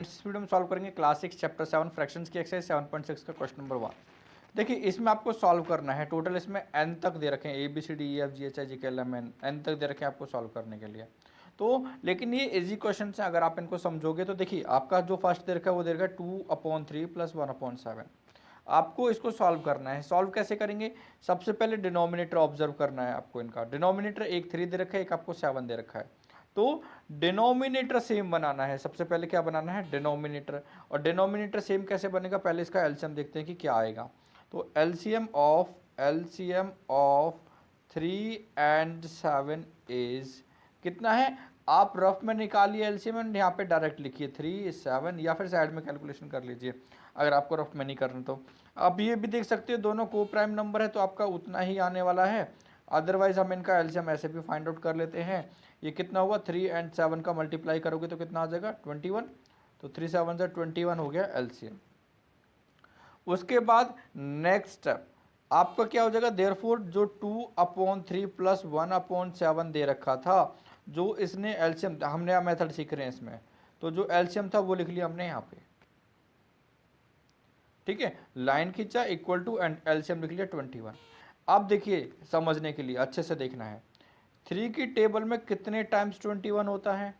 इस वीडियो में सॉल्व करेंगे क्लास 6 चैप्टर 7 फ्रैक्शंस की एक्सरसाइज 7.6 का क्वेश्चन नंबर 1। देखिए इसमें आपको सॉल्व करना है। टोटल इसमें n तक दे रखे हैं, A B C D E F G H I J K L M N, n तक दे रखे हैं आपको सॉल्व करने के लिए। तो लेकिन ये इजी क्वेश्चन है, अगर आप इनको समझोगे तो देखिए आपका जो फर्स्ट दे रखा है वो दे रखा है 2/3 + 1/7। आपको इसको सॉल्व करना है। सॉल्व कैसे करेंगे? सबसे पहले डिनोमिनेटर ऑब्जर्व करना है आपको। इनका डिनोमिनेटर एक 3 दे रखा है, एक आपको 7 दे रखा है। तो डिनोमिनेटर सेम बनाना है। सबसे पहले क्या बनाना है? डिनोमिनेटर। और डिनोमिनेटर सेम कैसे बनेगा? पहले इसका एलसीएम देखते हैं कि क्या आएगा। तो एलसीएम ऑफ 3 एंड 7 इज कितना है? आप रफ में निकालिए एलसीएम, यहाँ पे डायरेक्ट लिखिए 3 7, या फिर साइड में कैलकुलेशन कर लीजिए अगर आपको रफ में नहीं करना तो। आप ये भी देख सकते हो दोनों को प्राइम नंबर है तो आपका उतना ही आने वाला है। अदरवाइज हम इनका एलसीएम ऐसे भी फाइंड आउट कर लेते हैं। ये कितना हुआ? 3 एंड 7 का मल्टीप्लाई करोगे तो कितना आ जाएगा? 21। तो 3 7 से 21 हो गया एलसीएम। उसके बाद नेक्स्ट स्टेप आपका क्या हो जाएगा? देयरफॉर जो 2/3 + 1/7 दे रखा था, जो इसने एलसीएम, हमने यह मेथड सीख रहे हैं इसमें, तो जो एलसीएम था वो लिख लिया हमने यहाँ पे। ठीक है, लाइन खींचा इक्वल टू एंड एलसीएम लिख लिया 21। अब देखिए समझने के लिए अच्छे से देखना है, 3 की टेबल में कितने टाइम्स 21 होता है?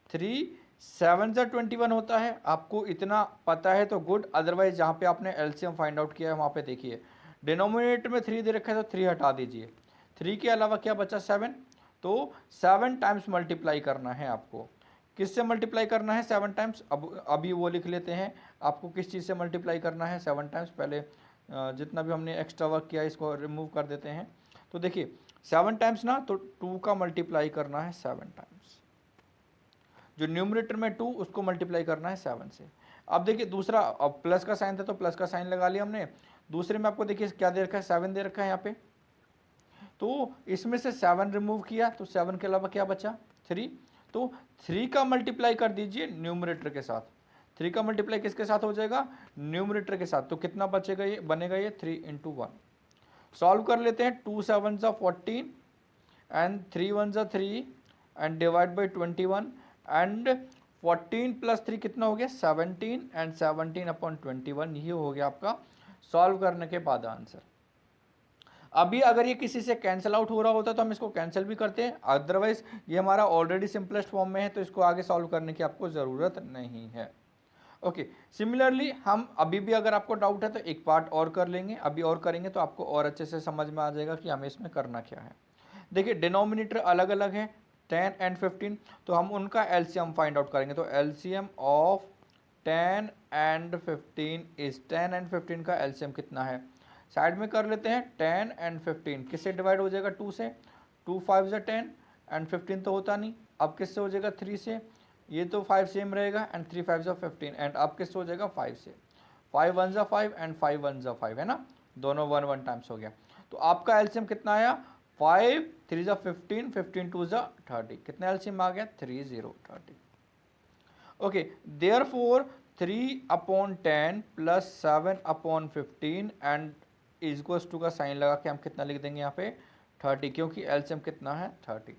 3 7 से 21 होता है। आपको इतना पता है तो गुड, अदरवाइज जहाँ पे आपने एलसीएम फाइंड आउट किया है वहाँ पे देखिए डिनोमिनेटर में 3 दे रखा है तो 3 हटा दीजिए। 3 के अलावा क्या बचा? 7। तो 7 टाइम्स मल्टीप्लाई करना है आपको। किससे मल्टीप्लाई करना है 7 टाइम्स? अब अभी वो लिख लेते हैं। आपको किस चीज़ से मल्टीप्लाई करना है 7 टाइम्स? पहले जितना भी हमने एक्स्ट्रा वर्क किया इसको रिमूव कर देते हैं। तो देखिए 7 टाइम्स ना, तो 2 का मल्टीप्लाई करना है 7 टाइम्स। जो न्यूमरेटर में 2 उसको मल्टीप्लाई करना है 7 से। अब देखिए दूसरा, अब प्लस का साइन था तो प्लस का साइन लगा लिया हमने। दूसरे में आपको देखिए क्या दे रखा है? 7 दे रखा है यहाँ पे। तो इसमें से 7 रिमूव किया तो 7 के अलावा क्या बचा? 3। तो 3 का मल्टीप्लाई कर दीजिए न्यूमरेटर के साथ। 3 का मल्टीप्लाई किसके साथ हो जाएगा? न्यूमरेटर के साथ। तो कितना बचेगा? ये बनेगा ये 3 × 1। सॉल्व कर लेते हैं। 2 7 14 and 3 1 3 and divide by 21 and 14 + 3 कितना हो गया? 17 एंड 17/21। ये हो गया आपका सॉल्व करने के बाद आंसर। अभी अगर ये किसी से कैंसिल आउट हो रहा होता तो हम इसको कैंसिल भी करते हैं, अदरवाइज ये हमारा ऑलरेडी सिंपलेस्ट फॉर्म में है तो इसको आगे सॉल्व करने की आपको ज़रूरत नहीं है। ओके, सिमिलरली हम अभी भी अगर आपको डाउट है तो एक पार्ट और कर लेंगे, अभी और करेंगे तो आपको और अच्छे से समझ में आ जाएगा कि हमें इसमें करना क्या है। देखिए डिनोमिनेटर अलग अलग है 10 एंड 15, तो हम उनका एलसीएम फाइंड आउट करेंगे। तो LCM of 10 and 15 is 10 and 15 का एलसीएम कितना है? साइड में कर लेते हैं। 10 एंड 15 किससे डिवाइड हो जाएगा? 2 से। 2 5 से 10 एंड 15 तो होता नहीं। अब किससे हो जाएगा? 3 से। ये तो 5 सेम रहेगा एंड 3 5 से 15 एंड अब किससे हो जाएगा? 5 से। 5 1 से 5 एंड 5 1 से 5 है ना, दोनों 1 1 टाइम्स हो गया। तो आपका एलसीएम कितना आया? 5 3 से 15, 15 2 से 30। कितना एलसीएम आ गया? 3 0 30। Okay, therefore 3/10 + 7/15 and equals to का साइन लगा के हम कितना लिख देंगे यहाँ पे? 30, क्योंकि एलसीएम कितना है? 30।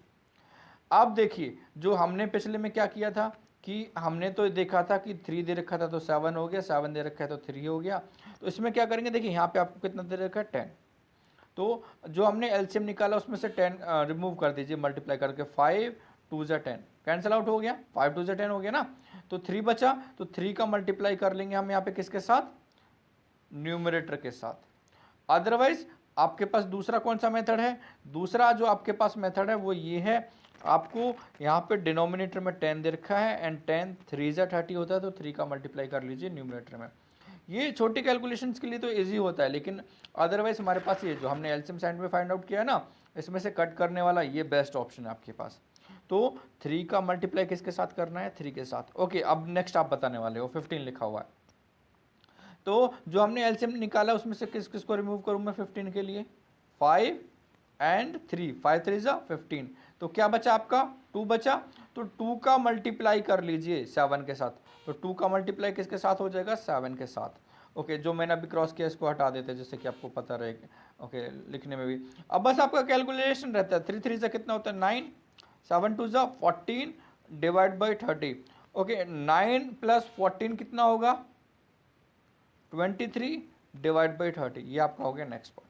अब देखिए जो हमने पिछले में क्या किया था कि हमने तो देखा था कि 3 दे रखा था तो 7 हो गया, 7 दे रखा है तो 3 हो गया। तो इसमें क्या करेंगे? देखिए यहाँ पे आपको कितना दे रखा है? 10। तो जो हमने एलसीएम निकाला उसमें से 10 रिमूव कर दीजिए मल्टीप्लाई करके। 5 2 से 10 कैंसिल आउट हो गया, 5 2 से 10 हो गया ना। तो 3 बचा, तो 3 का मल्टीप्लाई कर लेंगे हम यहाँ पे किसके साथ? न्यूमरेटर के साथ। अदरवाइज आपके पास दूसरा कौन सा मेथड है? दूसरा जो आपके पास मेथड है वो ये है, आपको यहाँ पे डिनोमिनेटर में 10 दे रखा है एंड 10 3 से 30 होता है तो 3 का मल्टीप्लाई कर लीजिए न्यूमरेटर में। ये छोटी कैलकुलेशंस के लिए तो इजी होता है, लेकिन अदरवाइज हमारे पास ये जो हमने एलसीएम साइड में फाइंड आउट किया है ना, इसमें से कट करने वाला ये बेस्ट ऑप्शन है आपके पास। तो 3 का मल्टीप्लाई किसके साथ करना है? 3 के साथ। ओके, अब नेक्स्ट आप बताने वाले हो, 15 लिखा हुआ है। तो जो हमने एलसीएम निकाला उसमें से किस किस को रिमूव करूँ मैं 15 के लिए? 5 एंड 3, 5 3 जा 15। तो क्या बचा आपका? 2 बचा। तो 2 का मल्टीप्लाई कर लीजिए 7 के साथ। तो 2 का मल्टीप्लाई किसके साथ हो जाएगा? 7 के साथ। ओके, जो मैंने अभी क्रॉस किया इसको हटा देते हैं जिससे कि आपको पता रहे। ओके, लिखने में भी अब बस आपका कैलकुलेशन रहता है। 3 3 से कितना होता है? 9, 7 2 जा 14 डिवाइड बाई 30। ओके 9 प्लस 14 कितना होगा 23 डिवाइड बाई 30, ये आपका हो गया नेक्स्ट पार्ट।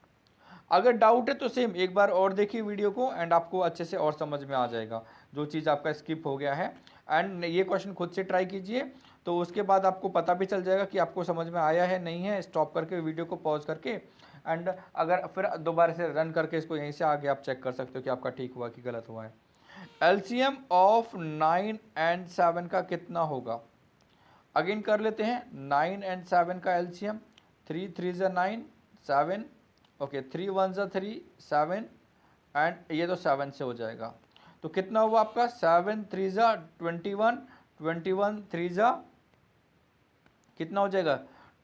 अगर डाउट है तो सेम एक बार और देखिए वीडियो को एंड आपको अच्छे से और समझ में आ जाएगा जो चीज़ आपका स्किप हो गया है। एंड ये क्वेश्चन खुद से ट्राई कीजिए तो उसके बाद आपको पता भी चल जाएगा कि आपको समझ में आया है नहीं है। स्टॉप करके वीडियो को पॉज करके एंड अगर फिर दोबारा से रन करके इसको यहीं से आगे आप चेक कर सकते हो कि आपका ठीक हुआ कि गलत हुआ है। एलसीएम ऑफ 9 एंड 7 का कितना होगा, अगेन कर लेते हैं। 9 एंड 7 का एलसीएम 3 3 ज़ा 9 7, ओके 3 1 ज़ा 3 7 एंड ये तो 7 से हो जाएगा। तो कितना हुआ आपका 7 3 ज़ा 21 21 3 ज़ा कितना हो जाएगा,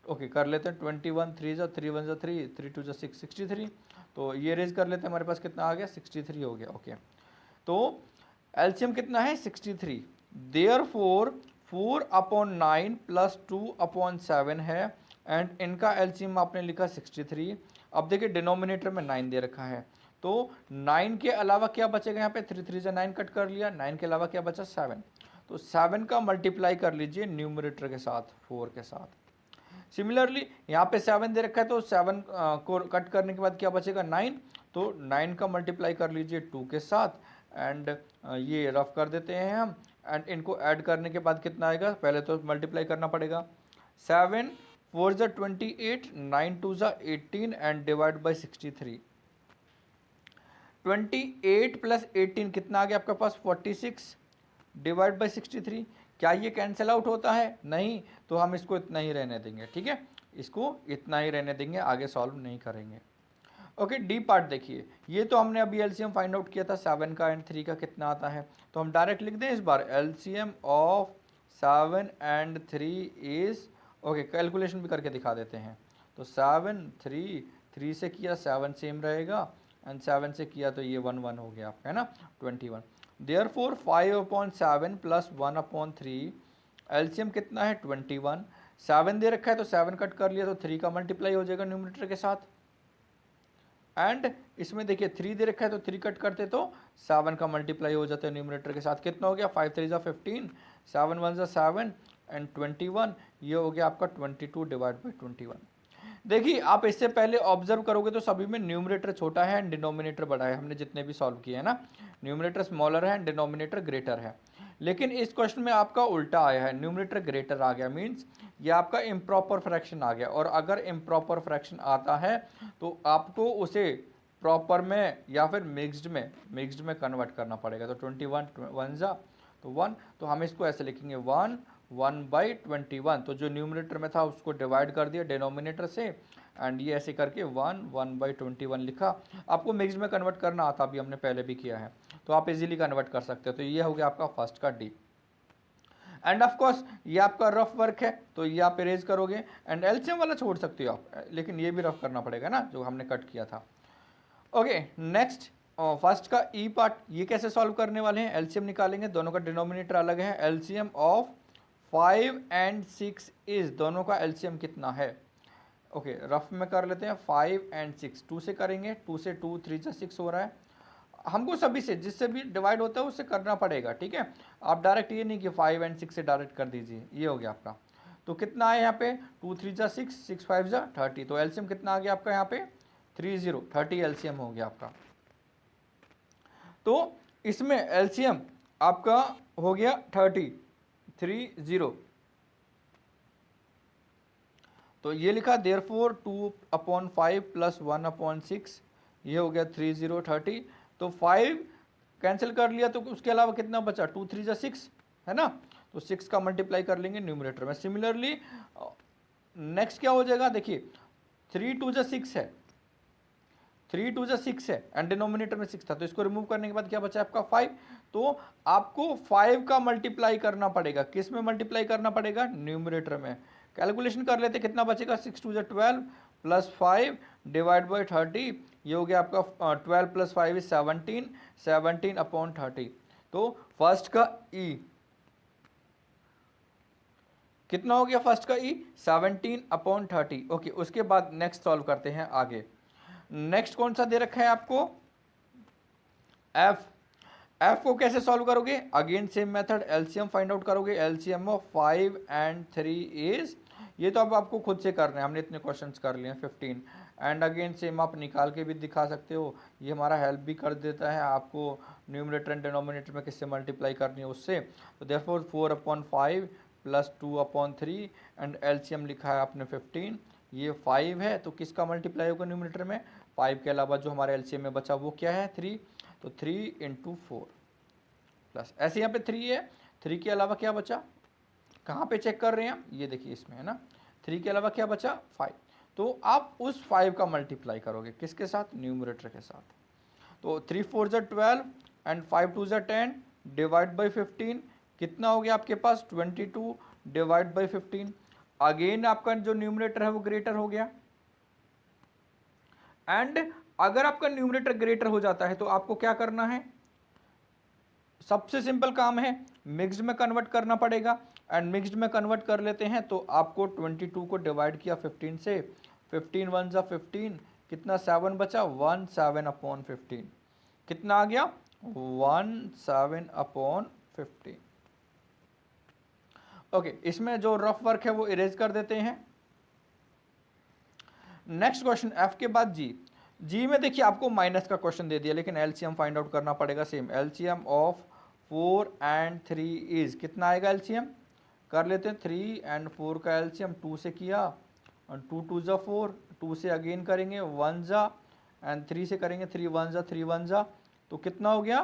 ओके कर लेते हैं 21 3 ज़ा 3 1 ज़ा 3 3 2 ज़ा 6 63। तो ये रेज कर लेते हैं, हमारे पास कितना आ गया 63 हो गया। ओके तो एलसीएम कितना है 63, देयरफॉर 4/9 प्लस 2/7 है एंड इनका एलसीएम आपने लिखा 63। अब देखिए डिनोमिनेटर में 9 दे रखा है तो 9 के अलावा क्या बचेगा यहाँ पे 3 3 से 9 कट कर लिया, 9 के अलावा क्या बचा 7। तो 7 का मल्टीप्लाई कर लीजिए न्यूमरेटर के साथ 4 के साथ। सिमिलरली यहाँ पे 7 दे रखा है तो 7 को कट करने के बाद क्या बचेगा 9, तो 9 का मल्टीप्लाई कर लीजिए 2 के साथ एंड ये रफ कर देते हैं हम एंड इनको ऐड करने के बाद कितना आएगा, पहले तो मल्टीप्लाई करना पड़ेगा। 7 4 ज़ा 28 9 2 ज़ा 18 एंड डिवाइड बाई 63। 28 प्लस 18 कितना आ गया आपके पास 46 डिवाइड बाई 63। क्या ये कैंसिल आउट होता है, नहीं, तो हम इसको इतना ही रहने देंगे। ठीक है, इसको इतना ही रहने देंगे, आगे सॉल्व नहीं करेंगे। ओके डी पार्ट देखिए, ये तो हमने अभी एलसीएम फाइंड आउट किया था 7 का एंड 3 का कितना आता है, तो हम डायरेक्ट लिख दें इस बार LCM of 7 and 3 is, okay calculation भी करके दिखा देते हैं। तो 7 3 से किया 7 सेम रहेगा एंड 7 से किया तो ये 1 1 हो गया आपका, है ना 21। देयरफॉर 5/7 प्लस 1/3 एलसीएम कितना है 21। 7 दे रखा है तो 7 कट कर लिया तो 3 का मल्टीप्लाई हो जाएगा न्यूमरेटर के साथ एंड इसमें देखिए 3 दे रखा है तो 3 कट करते तो 7 का मल्टीप्लाई हो जाता है न्यूमरेटर के साथ। कितना हो गया 5 3 ज़ा 15 7 1 ज़ा 7 एंड 21, ये हो गया आपका 22 डिवाइड बाई 21। देखिए आप इससे पहले ऑब्जर्व करोगे तो सभी में न्यूमरेटर छोटा है एंड डिनोमिनेटर बड़ा है, हमने जितने भी सॉल्व किए हैं ना, न्यूमरेटर स्मॉलर है एंड डिनोमिनेटर ग्रेटर है। लेकिन इस क्वेश्चन में आपका उल्टा आया है, न्यूमरेटर ग्रेटर आ गया, मीन्स ये आपका इम्प्रॉपर फ्रैक्शन आ गया। और अगर इम्प्रॉपर फ्रैक्शन आता है तो आपको उसे प्रॉपर में या फिर मिक्स्ड में कन्वर्ट करना पड़ेगा। तो 21 1 जा तो 1, तो हम इसको ऐसे लिखेंगे 1 1 बाई 21, तो जो न्यूमरेटर में था उसको डिवाइड कर दिया डिनोमिनेटर से एंड ये ऐसे करके 1 1 बाई 21 लिखा। आपको मिक्स में कन्वर्ट करना आता, अभी हमने पहले भी किया है, तो आप इजीली कन्वर्ट कर सकते हो। तो ये हो गया आपका फर्स्ट का डी एंड ऑफ कोर्स ये आपका रफ वर्क है तो ये आप इरेज करोगे एंड एलसीएम वाला छोड़ सकते हो आप, लेकिन ये भी रफ करना पड़ेगा ना जो हमने कट किया था। ओके नेक्स्ट फर्स्ट का ई पार्ट, ये कैसे सॉल्व करने वाले हैं, एलसीएम निकालेंगे, दोनों का डिनोमिनेटर अलग है। एलसीएम ऑफ 5 एंड 6 इज, दोनों का एलसीएम कितना है, ओके रफ में कर लेते हैं 5 एंड 6, 2 से करेंगे, 2 से 2 3 से 6 हो रहा है, हमको सभी से जिससे भी डिवाइड होता है उससे करना पड़ेगा। ठीक है, आप डायरेक्ट ये नहीं कि 5 एंड 6 से डायरेक्ट कर दीजिए, ये हो गया आपका। तो कितना है यहाँ पे 2 3 जा 6 6 5 जा 30, तो एलसीएम कितना आ गया आपका यहाँ पे 30 एलसीएम हो गया आपका। तो इसमें एलसीएम आपका हो गया 30। तो ये लिखा देयरफॉर 2/5 प्लस 1/6, ये हो गया 30 तो 5 कैंसिल कर लिया तो उसके अलावा कितना बचा 2 3 जा 6, है ना, तो 6 का मल्टीप्लाई कर लेंगे न्यूमरेटर में। सिमिलरली नेक्स्ट क्या हो जाएगा, देखिए 3 2 जा 6 है, 3 2 जा 6 है एंड डिनोमिनेटर में 6 था, तो इसको रिमूव करने के बाद क्या बचा आपका 5। तो आपको 5 का मल्टीप्लाई करना पड़ेगा, किस में मल्टीप्लाई करना पड़ेगा, न्यूमरेटर में। कैलकुलेशन कर लेते कितना बचेगा 6 2 जा 12 प्लस 5 डिवाइड बाई 30, ये हो गया आपका 12 प्लस 5 इज 17 तो फर्स्ट का ई कितना हो गया, फर्स्ट का ई 17/30। ओके उसके बाद नेक्स्ट सॉल्व करते हैं आगे। नेक्स्ट कौन सा दे रखा है आपको, एफ। एफ को कैसे सॉल्व करोगे? Again same method, LCM find out करोगे। एलसीएम ऑफ 5 एंड 3 इज, ये तो अब आपको खुद से करना है, हमने इतने क्वेश्चंस कर लिए हैं 15। एंड अगेन सेम आप निकाल के भी दिखा सकते हो, ये हमारा हेल्प भी कर देता है आपको न्यूमरेटर एंड डिनोमिनेटर में किससे मल्टीप्लाई करनी है उससे। तो देयरफॉर 4/5 प्लस 2/3 एंड एलसीएम लिखा है आपने 15, ये 5 है तो किसका मल्टीप्लाई होगा न्यूमरेटर में? 5 के अलावा जो हमारे एलसीएम में बचा वो क्या है? 3। तो 3 × 4 प्लस, ऐसे यहाँ पे 3 है, 3 के अलावा क्या बचा? कहाँ पे चेक कर रहे हैं हम? ये देखिए इसमें है ना, 3 के अलावा क्या बचा? 5। तो आप उस 5 का मल्टीप्लाई करोगे किसके साथ? न्यूमरेटर के साथ। तो 3 4 ज़ा 12 एंड 5 2 ज़ा 10 डिवाइड बाई 15, कितना हो गया आपके पास? 22 डिवाइड बाई 15। अगेन आपका जो न्यूमरेटर है वो ग्रेटर हो गया। एंड अगर आपका न्यूमरेटर ग्रेटर हो जाता है तो आपको क्या करना है? सबसे सिंपल काम है, मिक्स्ड में कन्वर्ट करना पड़ेगा। एंड मिक्स्ड में कन्वर्ट कर लेते हैं तो आपको 22 को डिवाइड किया 15 से, 15 1 ज़ा 15, कितना? 7 बचा, 1 7/15, कितना आ गया? 1 7/15। ओके, इसमें जो रफ वर्क है वो इरेज कर देते हैं। नेक्स्ट क्वेश्चन एफ के बाद जी। जी में देखिए आपको माइनस का क्वेश्चन दे दिया, लेकिन एलसीएम फाइंड आउट करना पड़ेगा। Same LCM of 4 and 3 is, कितना आएगा एलसीएम? कर लेते हैं 3 एंड 4 का एलसीएम 2 से किया, और 2 2 ज़ा 4, 2 से अगेन करेंगे 1 ज़ा, एंड 3 से करेंगे 3 1 ज़ा 3 1 ज़ा, तो कितना हो गया?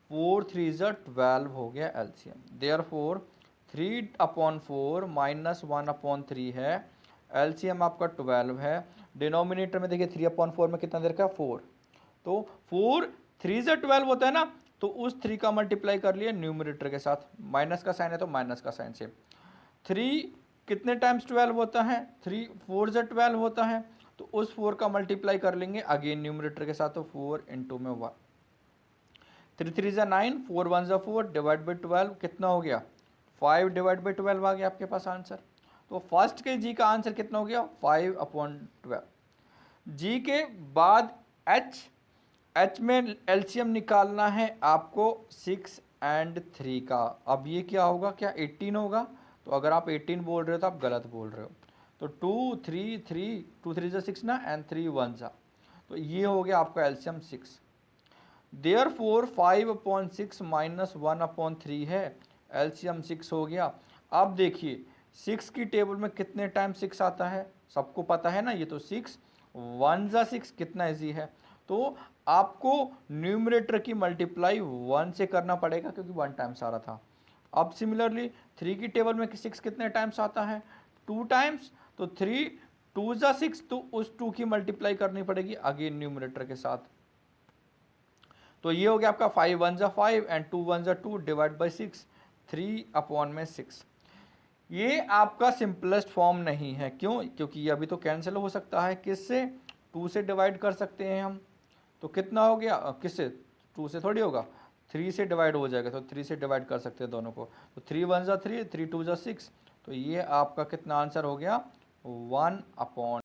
4 3 ज़ा 12 हो गया एलसीएम। देयरफॉर 3/4 माइनस 1/3 है, एलसीएम आपका 12 है। डिनोमिनेटर में देखिए 3/4 में कितना दे रखा है? 4। तो 4 3 ज़ा 12 होता है ना, तो उस 3 का मल्टीप्लाई कर लिया न्यूमरेटर के साथ, माइनस का साइन है तो माइनस का साइन से। 3 कितने टाइम्स 12 होता है? 3 4 ज़ा 12 होता है, तो उस 4 का मल्टीप्लाई कर लेंगे अगेन न्यूमरेटर के साथ, तो 4 × में 1, 3 3 ज़ा 9, 4 1 ज़ा 4 डिवाइड बाई 12, कितना हो गया? 5 डिवाइड बाई 12 आ गया आपके पास आंसर। तो फर्स्ट के जी का आंसर कितना हो गया? 5/12। जी के बाद एच में एलसीएम निकालना है आपको 6 एंड 3 का। अब ये क्या होगा? क्या 18 होगा? तो अगर आप 18 बोल रहे हो तो आप गलत बोल रहे हो। तो 2 3 3 2 3 ज़ा 6 ना, एंड 3 1 ज़ा, तो ये हो गया आपका एलसीएम 6। देयरफॉर 5/6 माइनस 1/3 है, एलसीएम 6 हो गया। अब देखिए 6 की टेबल में कितने टाइम 6 आता है? सबको पता है ना, ये तो 6 1 ज़ा 6, कितना इजी है। तो आपको न्यूमरेटर की मल्टीप्लाई 1 से करना पड़ेगा क्योंकि 1 टाइम्स आ रहा था। अब सिमिलरली 3 की टेबल में 6 कितने टाइम्स आता है? 2 टाइम्स। तो 3 2 ज़ा 6, तो उस 2 की मल्टीप्लाई करनी पड़ेगी अगेन न्यूमरेटर के साथ। तो ये हो गया आपका 5 1 ज़ा 5 एंड 2 1 ज़ा 2 डिवाइड बाई 6, 3/6। ये आपका सिंपलेस्ट फॉर्म नहीं है, क्यों? क्योंकि ये अभी तो कैंसिल हो सकता है, किससे? 2 से डिवाइड कर सकते हैं हम, तो कितना हो गया? किससे? 2 से थोड़ी होगा, 3 से डिवाइड हो जाएगा, तो 3 से डिवाइड कर सकते हैं दोनों को। तो 3 1 ज़ा 3, 3 2 ज़ा 6, तो ये आपका कितना आंसर हो गया? 1/।